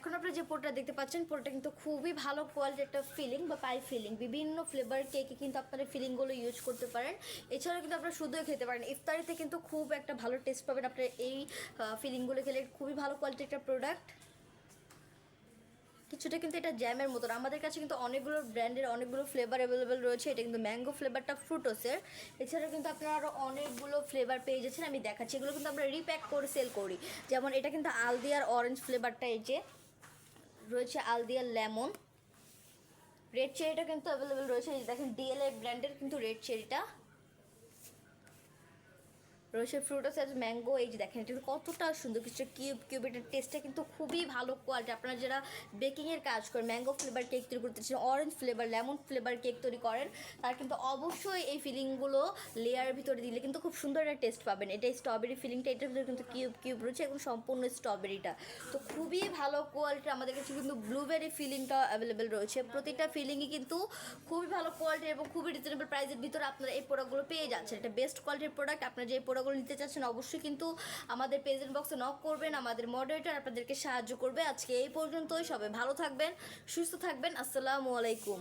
এখন আপনারা যে পোড়াটা দেখতে পাচ্ছেন, পোড়াটা কিন্তু খুবই ভালো কোয়ালিটির একটা ফিলিং বা পাই ফিলিং। বিভিন্ন ফ্লেভার কেকে কিন্তু আপনারা ফিলিংগুলো ইউজ করতে পারেন। এছাড়াও কিন্তু আপনারা শুধুই খেতে পারেন। ইফতারিতে কিন্তু খুব একটা ভালো টেস্ট পাবেন আপনারা এই ফিলিংগুলো খেলে। খুবই ভালো কোয়ালিটির একটা প্রোডাক্ট। কিছুটা কিন্তু এটা জ্যামের মতন। আমাদের কাছে কিন্তু অনেকগুলো ব্র্যান্ডের অনেকগুলো ফ্লেভার অ্যাভেলেবেল রয়েছে। এটা কিন্তু ম্যাঙ্গো ফ্লেভারটা ফ্রুটোসের। এছাড়াও কিন্তু আপনারা আরও অনেকগুলো ফ্লেভার পেয়ে যাচ্ছেন, আমি দেখাচ্ছি। এগুলো কিন্তু আমরা রিপ্যাক করে সেল করি। যেমন এটা কিন্তু আলদিয়ার অরেঞ্জ ফ্লেভারটা, এই যে রয়েছে আলদিয়ার লেমন। রেড চেরিটা কিন্তু অ্যাভেলেবেল রয়েছে। এই দেখেন ডিএলএ ব্র্যান্ডের কিন্তু রেড চেরিটা রয়েছে। ফ্রুটোস আর ম্যাঙ্গো, এই যে দেখেন এটা কতটা সুন্দর, কিছু কিউব কিউব। এটার টেস্টটা কিন্তু খুবই ভালো কোয়ালিটি। আপনারা যারা বেকিংয়ের কাজ করেন, ম্যাঙ্গো ফ্লেভার কেক তৈরি করতেছেন, orange flavour, lemon flavour cake তৈরি করেন, তারা কিন্তু অবশ্যই এই ফিলিংগুলো লেয়ারের ভিতরে দিলে কিন্তু খুব সুন্দর একটা টেস্ট পাবেন। এটা স্ট্রবেরি ফিলিংটা, এটার ভিতরে কিন্তু কিউব কিউব রয়েছে এবং সম্পূর্ণ স্ট্রবেরিটা তো খুবই ভালো কোয়ালিটির। আমাদের কাছে কিন্তু ব্লুবেরি ফিলিংটা অ্যাভেলেবেল রয়েছে। প্রতিটা ফিলিংই কিন্তু খুবই ভালো কোয়ালিটির এবং খুবই রিজনেবল প্রাইসের ভিতরে আপনারা এই প্রোডাক্টগুলো পেয়ে যাচ্ছেন। এটা বেস্ট কোয়ালিটির প্রোডাক্ট। আপনারা যে প্রোডাক্টগুলো নিতে চাচ্ছেন অবশ্যই কিন্তু আমাদের প্রেজেন্ট বক্সে নক করবেন। আমাদের মডারেটর আপনাদেরকে সাহায্য করবে। আজকে এই পর্যন্তই। সবাই ভালো থাকবেন, সুস্থ থাকবেন। আসসালামু আলাইকুম।